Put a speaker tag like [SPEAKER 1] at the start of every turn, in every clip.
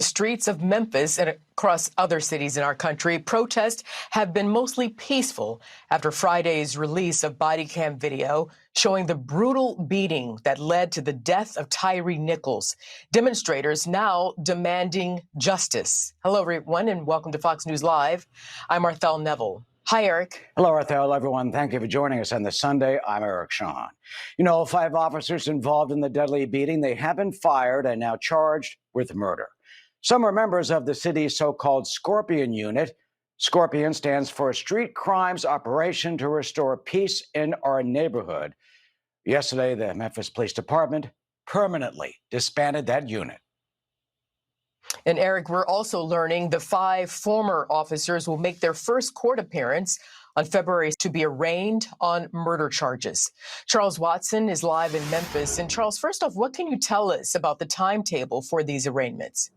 [SPEAKER 1] Streets of Memphis and across other cities in our country, protests have been mostly peaceful after Friday's release of body cam video showing the brutal beating that led to the death of Tyree Nichols. Demonstrators now demanding justice. Hello, everyone, and welcome to Fox News Live. I'm Arthel Neville. Hi, Eric.
[SPEAKER 2] Hello, Arthel, everyone. Thank you for joining us on this Sunday. I'm Eric Shawn. 5 officers involved in the deadly beating, they have been fired and now charged with murder. Some are members of the city's so-called Scorpion Unit. Scorpion stands for Street Crimes Operation to Restore Peace in Our Neighborhood. Yesterday, the Memphis Police Department permanently disbanded that unit.
[SPEAKER 1] And Eric, we're also learning the 5 former officers will make their first court appearance on February to be arraigned on murder charges. Charles Watson is live in Memphis. And Charles, first off, what can you tell us about the timetable for these arraignments?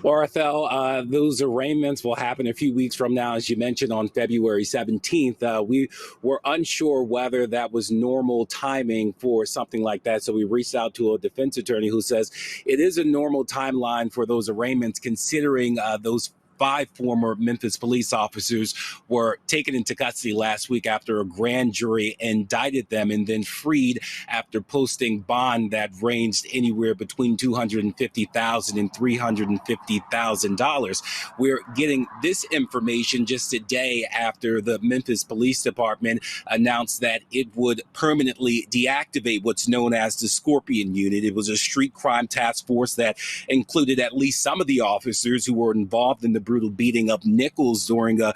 [SPEAKER 3] Well, Arthel, those arraignments will happen a few weeks from now, as you mentioned, on February 17th. We were unsure whether that was normal timing for something like that. So we reached out to a defense attorney who says it is a normal timeline for those arraignments, considering those 5 former Memphis police officers were taken into custody last week after a grand jury indicted them and then freed after posting bond that ranged anywhere between $250,000 and $350,000. We're getting this information just a day after the Memphis Police Department announced that it would permanently deactivate what's known as the Scorpion Unit. It was a street crime task force that included at least some of the officers who were involved in the brutal beating of Nichols during a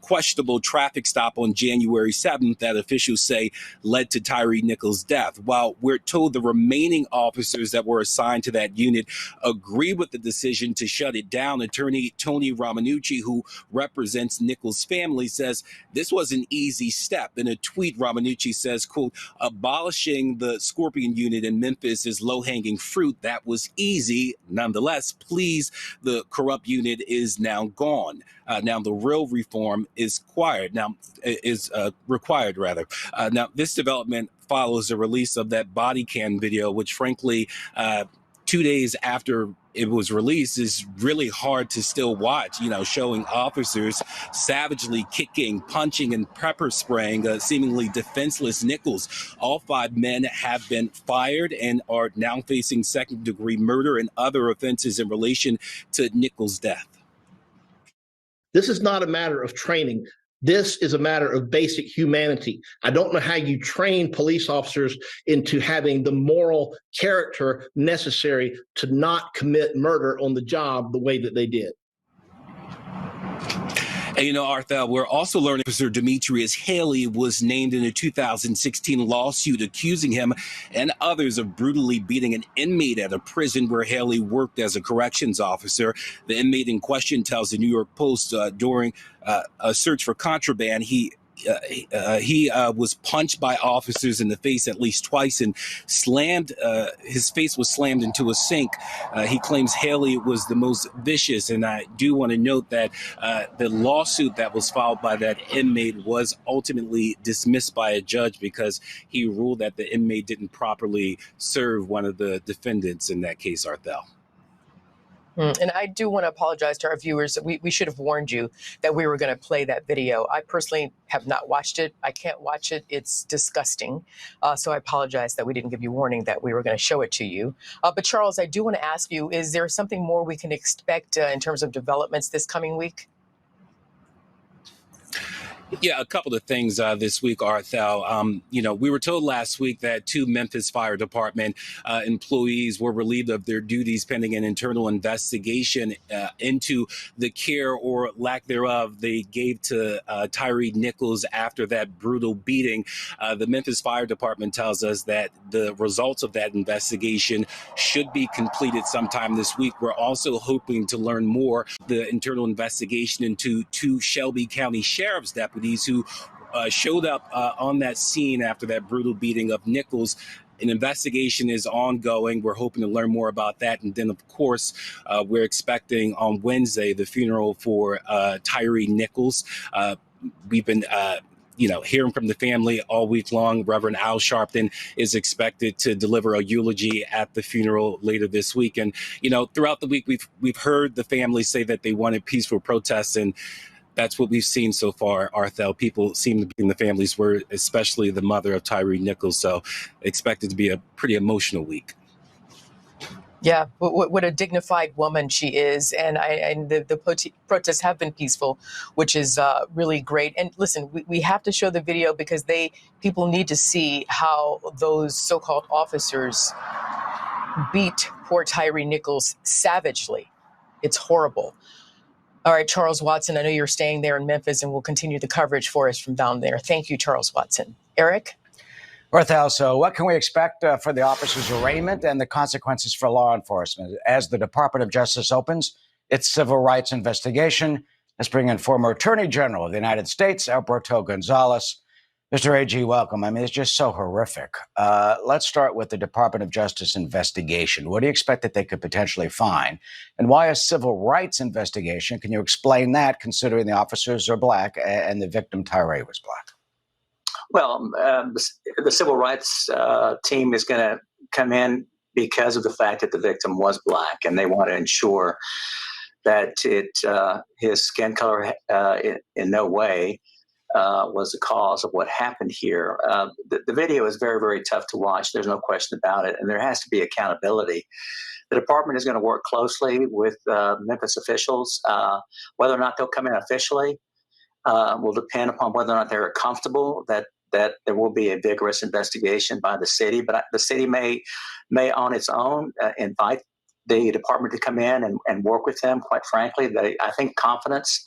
[SPEAKER 3] questionable traffic stop on January 7th that officials say led to Tyree Nichols' death. While we're told the remaining officers that were assigned to that unit agree with the decision to shut it down, attorney Tony Romanucci, who represents Nichols' family, says this was an easy step. In a tweet, Romanucci says, quote, "Abolishing the Scorpion Unit in Memphis is low-hanging fruit. That was easy. Nonetheless, please, the corrupt unit is now gone. Now the real reform is required. Now this development follows the release of that body cam video, which frankly, 2 days after it was released, is really hard to still watch, showing officers savagely kicking, punching, and pepper spraying seemingly defenseless Nichols. All 5 men have been fired and are now facing second-degree murder and other offenses in relation to Nichols' death.
[SPEAKER 4] This is not a matter of training. This is a matter of basic humanity. I don't know how you train police officers into having the moral character necessary to not commit murder on the job the way that they did.
[SPEAKER 3] And Arthel, we're also learning Officer Demetrius Haley was named in a 2016 lawsuit accusing him and others of brutally beating an inmate at a prison where Haley worked as a corrections officer. The inmate in question tells the New York Post during a search for contraband, he was punched by officers in the face at least twice and his face was slammed into a sink. He claims Haley was the most vicious, and I do want to note that the lawsuit that was filed by that inmate was ultimately dismissed by a judge because he ruled that the inmate didn't properly serve one of the defendants in that case, Arthel.
[SPEAKER 1] And I do want to apologize to our viewers. We should have warned you that we were going to play that video. I personally have not watched it. I can't watch it. It's disgusting. So I apologize that we didn't give you warning that we were going to show it to you. But Charles, I do want to ask you, is there something more we can expect in terms of developments this coming week?
[SPEAKER 3] Yeah, a couple of things this week, Arthel. We were told last week that 2 Memphis Fire Department employees were relieved of their duties pending an internal investigation into the care or lack thereof they gave to Tyree Nichols after that brutal beating. The Memphis Fire Department tells us that the results of that investigation should be completed sometime this week. We're also hoping to learn more the internal investigation into 2 Shelby County Sheriff's deputies who showed up on that scene after that brutal beating of Nichols. An investigation is ongoing. We're hoping to learn more about that. And then, of course, we're expecting on Wednesday the funeral for Tyree Nichols. We've been hearing from the family all week long. Reverend Al Sharpton is expected to deliver a eulogy at the funeral later this week. And, throughout the week, we've heard the family say that they wanted peaceful protests, and that's what we've seen so far, Ortho. People seem to be in the family's word, especially the mother of Tyre Nichols. So expected to be a pretty emotional week.
[SPEAKER 1] Yeah, what a dignified woman she is, and the protests have been peaceful, which is really great. And listen, we have to show the video because people need to see how those so-called officers beat poor Tyre Nichols savagely. It's horrible. All right, Charles Watson, I know you're staying there in Memphis, and will continue the coverage for us from down there. Thank you, Charles Watson. Eric?
[SPEAKER 2] Ortho, so what can we expect for the officer's arraignment and the consequences for law enforcement as the Department of Justice opens its civil rights investigation? Let's bring in former Attorney General of the United States, Alberto Gonzales. Mr. AG, welcome. I mean, it's just so horrific. Let's start with the Department of Justice investigation. What do you expect that they could potentially find? And why a civil rights investigation? Can you explain that, considering the officers are black and the victim, Tyre, was black?
[SPEAKER 5] Well, the civil rights team is going to come in because of the fact that the victim was black, and they want to ensure that his skin color in no way was the cause of what happened here. The video is very, very tough to watch. There's no question about it, and there has to be accountability. The department is going to work closely with Memphis officials. Whether or not they'll come in officially will depend upon whether or not they're comfortable that there will be a vigorous investigation by the city. But the city may on its own invite the department to come in and work with them. Quite frankly, I think confidence,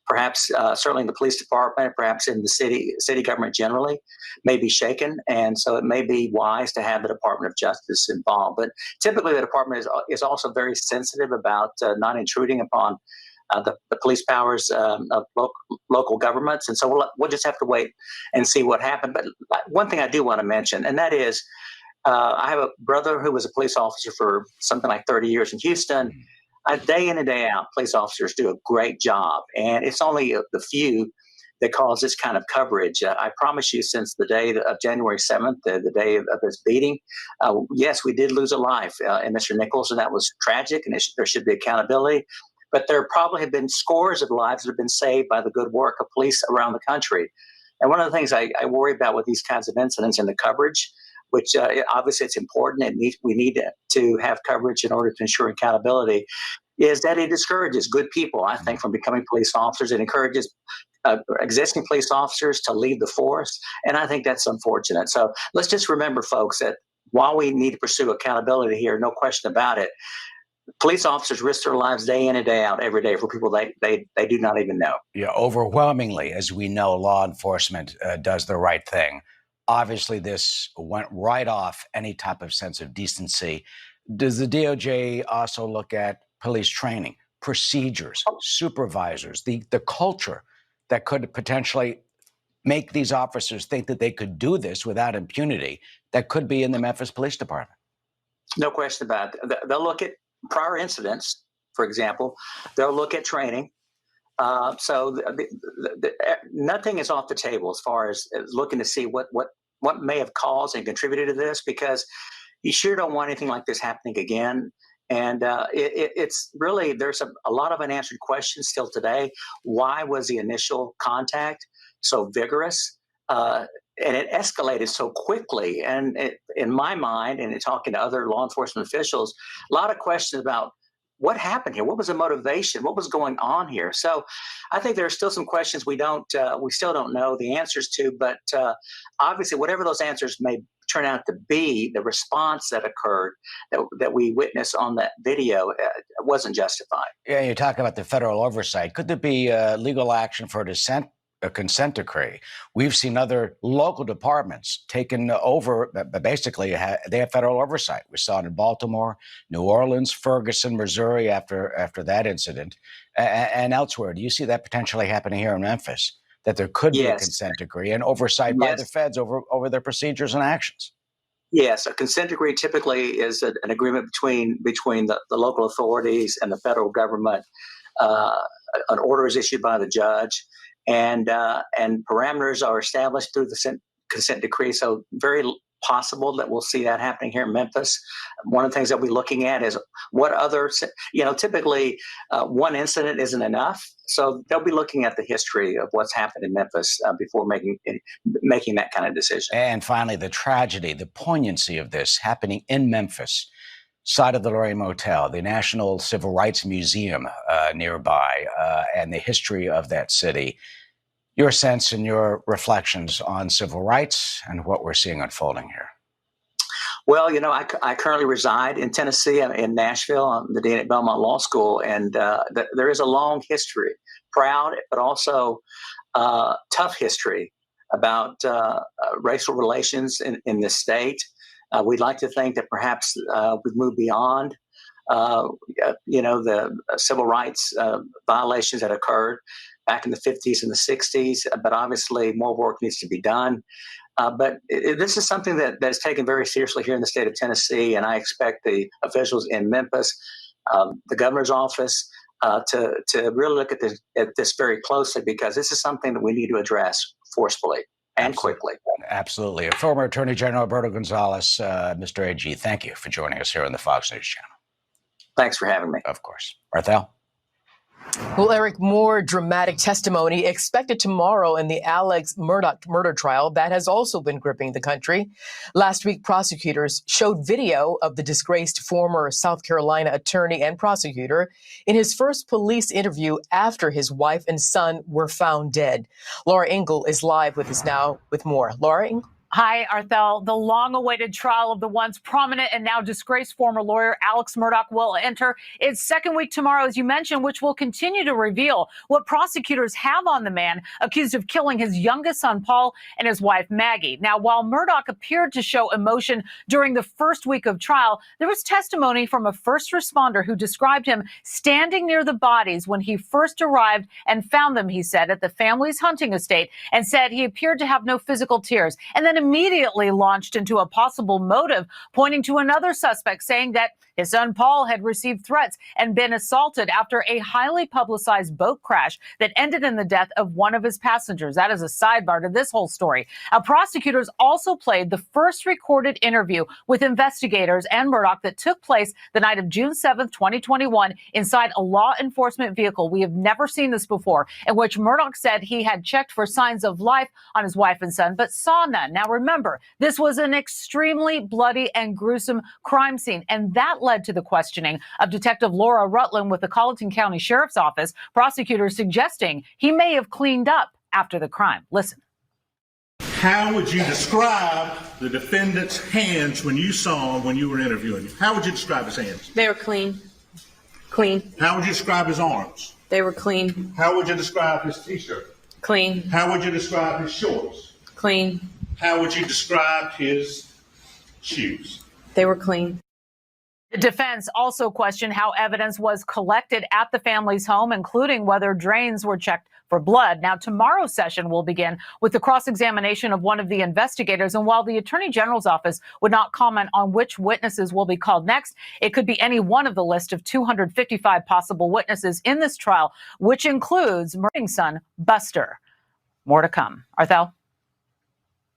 [SPEAKER 5] perhaps certainly in the police department, perhaps in the city government generally, may be shaken. And so it may be wise to have the Department of Justice involved. But typically the department is also very sensitive about not intruding upon the police powers of local governments. And so we'll just have to wait and see what happened. But one thing I do want to mention, and that is, I have a brother who was a police officer for something like 30 years in Houston. Day in and day out, police officers do a great job. And it's only the few that cause this kind of coverage. I promise you, since the day of January 7th, the day of his beating, yes, we did lose a life in Mr. Nichols, and that was tragic, and there should be accountability. But there probably have been scores of lives that have been saved by the good work of police around the country. And one of the things I worry about with these kinds of incidents and the coverage, which obviously it's important and we need to have coverage in order to ensure accountability, is that it discourages good people, I think, from becoming police officers. It encourages existing police officers to leave the force. And I think that's unfortunate. So let's just remember, folks, that while we need to pursue accountability here, no question about it, police officers risk their lives day in and day out every day for people they do not even know.
[SPEAKER 2] Yeah, overwhelmingly, as we know, law enforcement does the right thing. Obviously, this went right off any type of sense of decency. Does the DOJ also look at police training, procedures, supervisors, the culture that could potentially make these officers think that they could do this without impunity that could be in the Memphis Police Department?
[SPEAKER 5] No question about it. They'll look at prior incidents, for example. They'll look at training. So nothing is off the table as far as looking to see what may have caused and contributed to this, because you sure don't want anything like this happening again. And it's really, there's a lot of unanswered questions still today. Why was the initial contact so vigorous? And it escalated so quickly. And in my mind, and in talking to other law enforcement officials, a lot of questions about what happened here. What was the motivation? What was going on here? So I think there are still some questions we still don't know the answers to. But obviously, whatever those answers may turn out to be, the response that occurred that we witnessed on that video wasn't justified.
[SPEAKER 2] Yeah, you talk about the federal oversight. Could there be legal action for a consent decree? We've seen other local departments taken over, but basically they have federal oversight. We saw it in Baltimore, New Orleans, Ferguson, Missouri after that incident, and elsewhere. Do you see that potentially happening here in Memphis, that there could be a consent decree and oversight by the feds over their procedures and actions?
[SPEAKER 5] Yes, a consent decree typically is an agreement between the local authorities and the federal government. An order is issued by the judge, and parameters are established through the consent decree. So very possible that we'll see that happening here in Memphis. One of the things that we're looking at is what other, typically one incident isn't enough. So they'll be looking at the history of what's happened in Memphis before making that kind of decision.
[SPEAKER 2] And finally, the tragedy, the poignancy of this happening in Memphis, side of the Lorraine Motel, the National Civil Rights Museum nearby, and the history of that city. Your sense and your reflections on civil rights and what we're seeing unfolding here.
[SPEAKER 5] Well, I currently reside in Tennessee, in Nashville. I'm the dean at Belmont Law School, and there is a long history, proud but also tough history about racial relations in this state. We'd like to think that perhaps we've moved beyond, the civil rights violations that occurred back in the 50s and the 60s, but obviously more work needs to be done. But this is something that is taken very seriously here in the state of Tennessee, and I expect the officials in Memphis, the governor's office, to really look at this very closely, because this is something that we need to address forcefully and quickly.
[SPEAKER 2] Absolutely. Former Attorney General Roberto Gonzalez, Mr. AG, thank you for joining us here on the Fox News Channel.
[SPEAKER 5] Thanks for having me.
[SPEAKER 2] Of course. Ortho.
[SPEAKER 1] Well, Eric, more dramatic testimony expected tomorrow in the Alex Murdoch murder trial that has also been gripping the country. Last week, prosecutors showed video of the disgraced former South Carolina attorney and prosecutor in his first police interview after his wife and son were found dead. Laura Ingle is live with us now with more. Laura Ingle?
[SPEAKER 6] Hi, Arthel. The long-awaited trial of the once prominent and now disgraced former lawyer Alex Murdoch will enter its second week tomorrow, as you mentioned, which will continue to reveal what prosecutors have on the man accused of killing his youngest son, Paul, and his wife, Maggie. Now, while Murdoch appeared to show emotion during the first week of trial, there was testimony from a first responder who described him standing near the bodies when he first arrived and found them, he said, at the family's hunting estate, and said he appeared to have no physical tears, and then immediately launched into a possible motive, pointing to another suspect, saying that his son Paul had received threats and been assaulted after a highly publicized boat crash that ended in the death of one of his passengers. That is a sidebar to this whole story. Prosecutors also played the first recorded interview with investigators and Murdoch that took place the night of June 7th, 2021, inside a law enforcement vehicle. We have never seen this before, in which Murdoch said he had checked for signs of life on his wife and son, but saw none. Now, remember, this was an extremely bloody and gruesome crime scene, and that led to the questioning of Detective Laura Rutland with the Colleton County Sheriff's Office, prosecutors suggesting he may have cleaned up after the crime. Listen.
[SPEAKER 7] How would you describe the defendant's hands when you saw him when you were interviewing him? How would you describe his hands?
[SPEAKER 8] They were clean. Clean.
[SPEAKER 7] How would you describe his arms?
[SPEAKER 8] They were clean.
[SPEAKER 7] How would you describe his t-shirt?
[SPEAKER 8] Clean.
[SPEAKER 7] How would you describe his shorts?
[SPEAKER 8] Clean.
[SPEAKER 7] How would you describe his shoes?
[SPEAKER 8] They were clean.
[SPEAKER 6] The defense also questioned how evidence was collected at the family's home, including whether drains were checked for blood. Now, tomorrow's session will begin with the cross-examination of one of the investigators. And while the Attorney General's office would not comment on which witnesses will be called next, it could be any one of the list of 255 possible witnesses in this trial, which includes Murdoch's son, Buster. More to come. Arthel?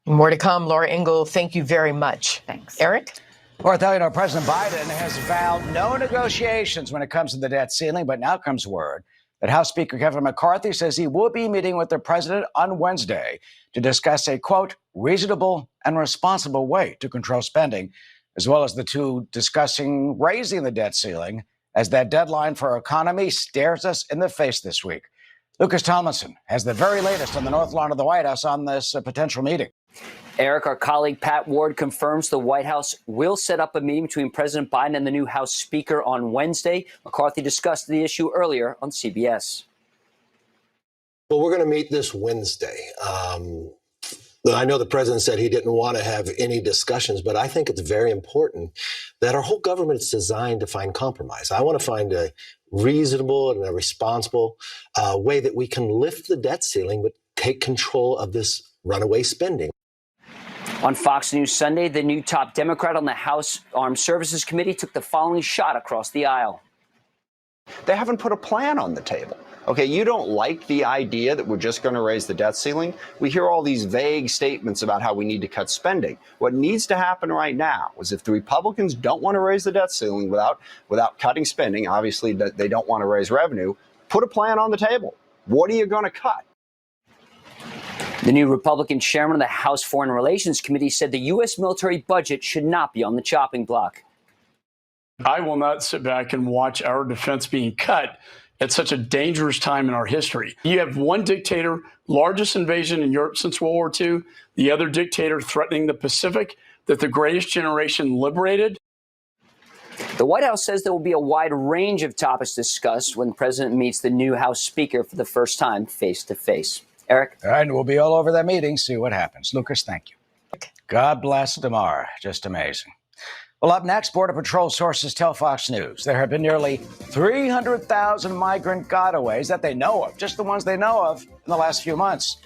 [SPEAKER 1] More to come. Laura Ingle, thank you very much.
[SPEAKER 6] Thanks.
[SPEAKER 1] Eric?
[SPEAKER 2] Ortho, President Biden has vowed no negotiations when it comes to the debt ceiling, but now comes word that House Speaker Kevin McCarthy says he will be meeting with the president on Wednesday to discuss a, quote, reasonable and responsible way to control spending, as well as the two discussing raising the debt ceiling as that deadline for our economy stares us in the face this week. Lucas Tomlinson has the very latest on the North Lawn of the White House on this potential meeting.
[SPEAKER 9] Eric, our colleague Pat Ward confirms the White House will set up a meeting between President Biden and the new House Speaker on Wednesday. McCarthy discussed the issue earlier on CBS.
[SPEAKER 10] Well, we're going to meet this Wednesday. I know the president said he didn't want to have any discussions, but I think it's very important that our whole government is designed to find compromise. I want to find a reasonable and a responsible way that we can lift the debt ceiling, but take control of this runaway spending.
[SPEAKER 9] On Fox News Sunday, the new top Democrat on the House Armed Services Committee took the following shot across the aisle.
[SPEAKER 11] They haven't put a plan on the table, Okay, you don't like the idea that we're just going to raise the debt ceiling. We hear all these vague statements about how we need to cut spending. What needs to happen right now is if the Republicans don't want to raise the debt ceiling without cutting spending, obviously they don't want to raise revenue, put a plan on the table. What are you going to cut?
[SPEAKER 9] The new Republican chairman of the House Foreign Relations Committee said the U.S. military budget should not be on the chopping block.
[SPEAKER 12] I will not sit back and watch our defense being cut at such a dangerous time in our history. You have one dictator, largest invasion in Europe since World War II, the other dictator threatening the Pacific that the greatest generation liberated.
[SPEAKER 9] The White House says there will be a wide range of topics discussed when the president meets the new House Speaker for the first time face to face. Eric?
[SPEAKER 2] All right, and we'll be all over that meeting, see what happens. Lucas, thank you. God bless Damar. Just amazing. Well, up next, Border Patrol sources tell Fox News there have been nearly 300,000 migrant gotaways that they know of, just the ones they know of, in the last few months.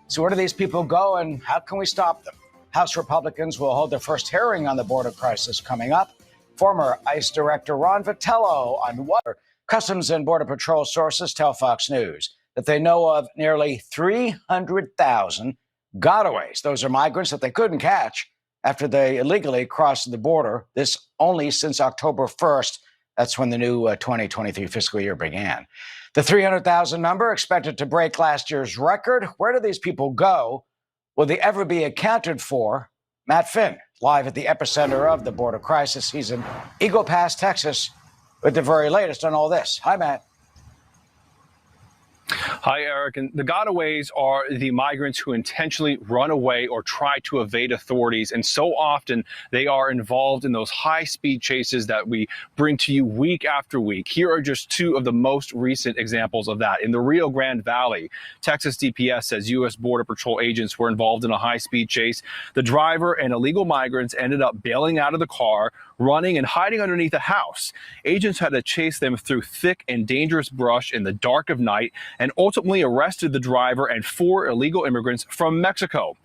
[SPEAKER 2] So where do these people go and how can we stop them? House Republicans will hold their first hearing on the border crisis coming up. Former ICE Director Ron Vitello on what Customs and Border Patrol sources tell Fox News that they know of nearly 300,000 gotaways. Those are migrants that they couldn't catch after they illegally crossed the border, this only since October 1st. That's when the new 2023 fiscal year began. The 300,000 number expected to break last year's record. Where do these people go? Will they ever be accounted for? Matt Finn, live at the epicenter of the border crisis. He's in Eagle Pass, Texas, with the very latest on all this. Hi, Matt.
[SPEAKER 13] Hi, Eric. And the gotaways are the migrants who intentionally run away or try to evade authorities. And so often they are involved in those high-speed chases that we bring to you week after week. Here are just two of the most recent examples of that. In the Rio Grande Valley, Texas DPS says U.S. Border Patrol agents were involved in a high-speed chase. The driver and illegal migrants ended up bailing out of the car, running and hiding underneath a house. Agents had to chase them through thick and dangerous brush in the dark of night and ultimately arrested the driver and 4 illegal immigrants from Mexico.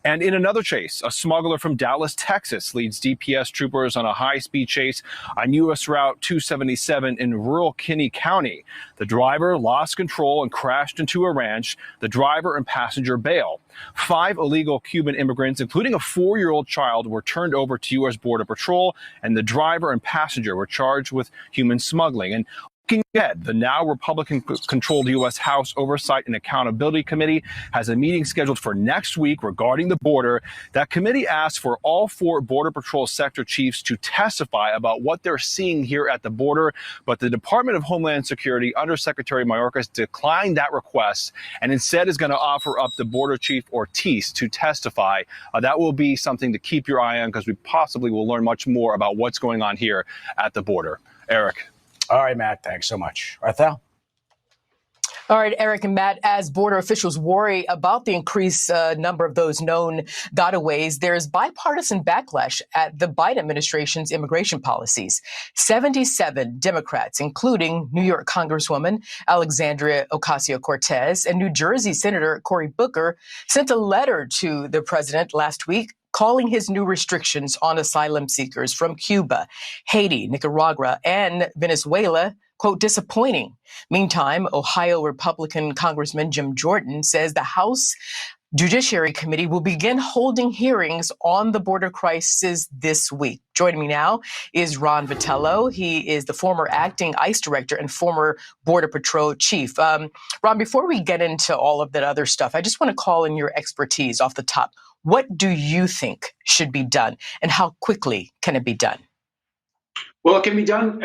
[SPEAKER 13] And in another chase, a smuggler from Dallas, Texas, leads DPS troopers on a high-speed chase on U.S. Route 277 in rural Kinney County. The driver lost control and crashed into a ranch. The driver and passenger bail. 5 illegal Cuban immigrants, including a 4-year-old child, were turned over to U.S. Border Patrol, and the driver and passenger were charged with human smuggling. And looking ahead, the now Republican-controlled U.S. House Oversight and Accountability Committee has a meeting scheduled for next week regarding the border. That committee asked for all 4 Border Patrol sector chiefs to testify about what they're seeing here at the border, but the Department of Homeland Security Undersecretary Mayorkas declined that request and instead is going to offer up the border chief Ortiz to testify. That will be something to keep your eye on because we possibly will learn much more about what's going on here at the border. Eric.
[SPEAKER 2] All right, Matt, thanks so much. Ortho?
[SPEAKER 1] All right, Eric and Matt, as border officials worry about the increased number of those known gotaways, there's bipartisan backlash at the Biden administration's immigration policies. 77 Democrats, including New York Congresswoman Alexandria Ocasio-Cortez and New Jersey Senator Cory Booker, sent a letter to the president last week calling his new restrictions on asylum seekers from Cuba, Haiti, Nicaragua, and Venezuela, quote, disappointing. Meantime, Ohio Republican Congressman Jim Jordan says the House Judiciary Committee will begin holding hearings on the border crisis this week. Joining me now is Ron Vitello. He is the former acting ICE director and former Border Patrol chief. Ron, before we get into all of that other stuff, I just want to call in your expertise off the top. What do you think should be done, and how quickly can it be done?
[SPEAKER 14] Well, it can be done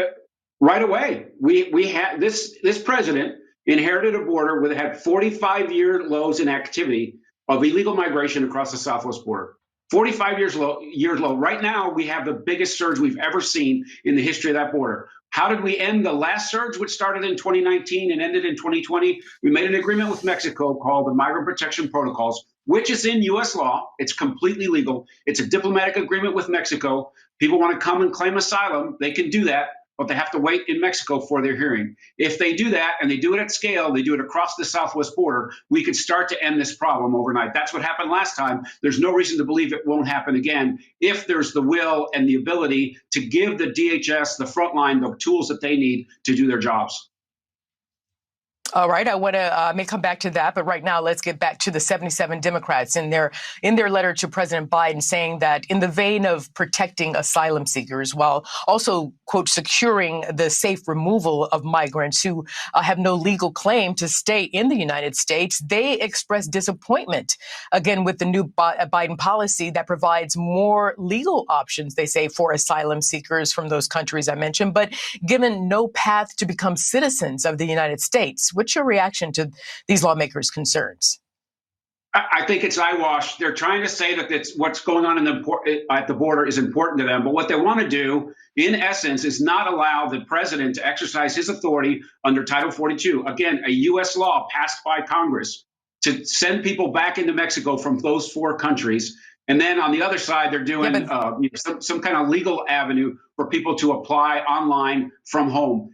[SPEAKER 14] right away. We had this president inherited a border that had 45-year lows in activity of illegal migration across the southwest border. 45 years low. Right now, we have the biggest surge we've ever seen in the history of that border. How did we end the last surge, which started in 2019 and ended in 2020? We made an agreement with Mexico called the Migrant Protection Protocols, which is in U.S. law. It's completely legal. It's a diplomatic agreement with Mexico. People want to come and claim asylum, they can do that, but they have to wait in Mexico for their hearing. If they do that, and they do it at scale, they do it across the southwest border, we could start to end this problem overnight. That's what happened last time. There's no reason to believe it won't happen again if there's the will and the ability to give the DHS, the front line, the tools that they need to do their jobs.
[SPEAKER 1] All right, I want to may come back to that, but right now let's get back to the 77 Democrats in their letter to President Biden, saying that in the vein of protecting asylum seekers while also, quote, securing the safe removal of migrants who have no legal claim to stay in the United States, they expressed disappointment again with the new Biden policy that provides more legal options, they say, for asylum seekers from those countries I mentioned, but given no path to become citizens of the United States. What's your reaction to these lawmakers' concerns?
[SPEAKER 14] I think it's eyewash. They're trying to say that it's what's going on at the border is important to them. But what they want to do, in essence, is not allow the president to exercise his authority under Title 42, again, a U.S. law passed by Congress, to send people back into Mexico from those four countries. And then on the other side, they're doing some kind of legal avenue for people to apply online from home.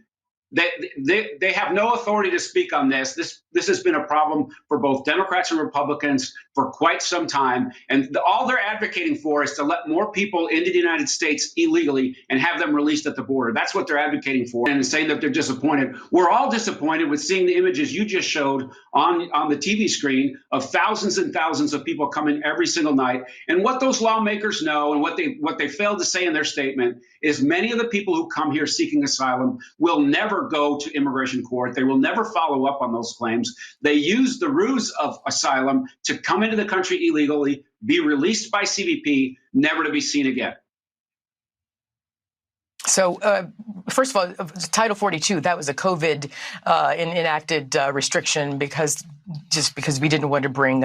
[SPEAKER 14] They have no authority to speak on this. This has been a problem for both Democrats and Republicans for quite some time. And all they're advocating for is to let more people into the United States illegally and have them released at the border. That's what they're advocating for, and saying that they're disappointed. We're all disappointed with seeing the images you just showed on the TV screen of thousands and thousands of people coming every single night. And what those lawmakers know, and what they failed to say in their statement, is many of the people who come here seeking asylum will never go to immigration court. They will never follow up on those claims. They use the ruse of asylum to come into the country illegally, be released by CBP, never to be seen again.
[SPEAKER 1] So, first of all, Title 42, that was a COVID enacted restriction because we didn't want to bring,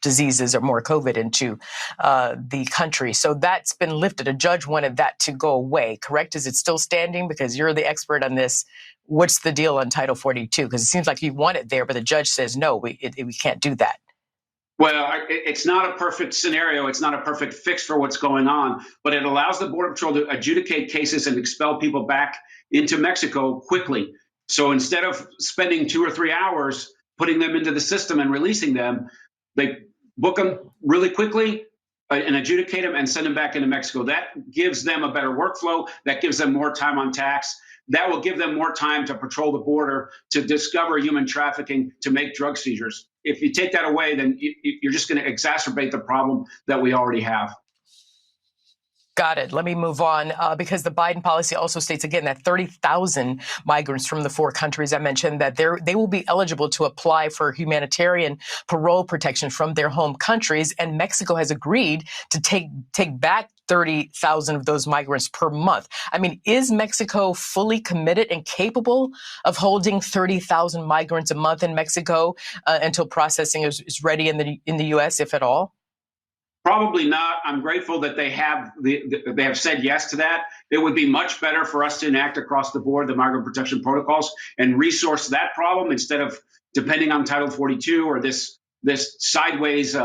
[SPEAKER 1] diseases or more COVID into the country. So that's been lifted. A judge wanted that to go away, correct? Is it still standing? Because you're the expert on this. What's the deal on Title 42? Because it seems like you want it there, but the judge says, no, we can't do that.
[SPEAKER 14] Well, it's not a perfect scenario. It's not a perfect fix for what's going on, but it allows the Border Patrol to adjudicate cases and expel people back into Mexico quickly. So instead of spending 2 or 3 hours putting them into the system and releasing them, they book them really quickly and adjudicate them and send them back into Mexico. That gives them a better workflow. That gives them more time on tax. That will give them more time to patrol the border, to discover human trafficking, to make drug seizures. If you take that away, then you're just going to exacerbate the problem that we already have.
[SPEAKER 1] Got it. Let me move on because the Biden policy also states, again, that 30,000 migrants from the four countries I mentioned, that they will be eligible to apply for humanitarian parole protection from their home countries. And Mexico has agreed to take back 30,000 of those migrants per month. I mean, is Mexico fully committed and capable of holding 30,000 migrants a month in Mexico until processing is ready in the U.S., if at all?
[SPEAKER 14] Probably not. I'm grateful that they have said yes to that. It would be much better for us to enact across the board the migrant protection protocols and resource that problem instead of depending on Title 42 or this sideways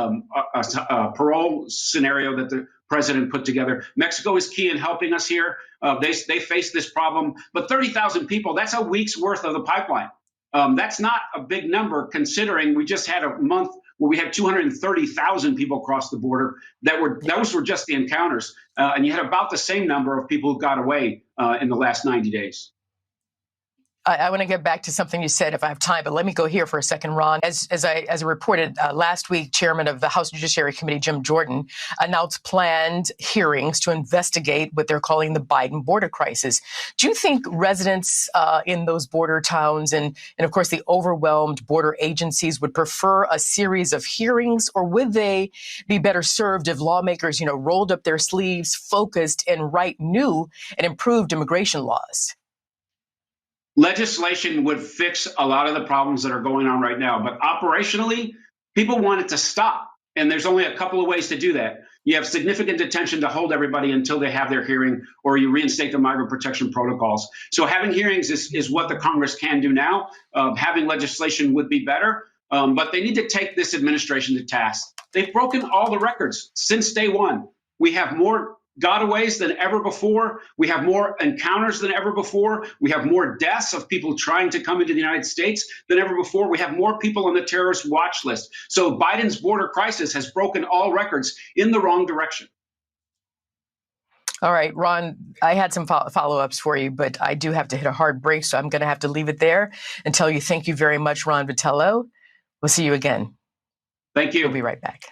[SPEAKER 14] parole scenario that the president put together. Mexico is key in helping us here. They face this problem, but 30,000 people, that's a week's worth of the pipeline. That's not a big number considering we just had a month where we had 230,000 people cross the border. Those were just the encounters. And you had about the same number of people who got away in the last 90 days.
[SPEAKER 1] I want to get back to something you said if I have time, but let me go here for a second, Ron. As I reported last week, Chairman of the House Judiciary Committee, Jim Jordan, announced planned hearings to investigate what they're calling the Biden border crisis. Do you think residents in those border towns and of course, the overwhelmed border agencies would prefer a series of hearings, or would they be better served if lawmakers, rolled up their sleeves, focused, and write new and improved immigration laws?
[SPEAKER 14] Legislation would fix a lot of the problems that are going on right now. But operationally, people want it to stop. And there's only a couple of ways to do that. You have significant detention to hold everybody until they have their hearing, or you reinstate the migrant protection protocols. So having hearings is what the Congress can do now. Having legislation would be better. But they need to take this administration to task. They've broken all the records since day one. We have more gotaways than ever before. We have more encounters than ever before. We have more deaths of people trying to come into the United States than ever before. We have more people on the terrorist watch list. So Biden's border crisis has broken all records in the wrong direction.
[SPEAKER 1] All right, Ron, I had some follow-ups for you, but I do have to hit a hard break, so I'm going to have to leave it there and tell you thank you very much, Ron Vitello. We'll see you again.
[SPEAKER 14] Thank you.
[SPEAKER 1] We'll be right back.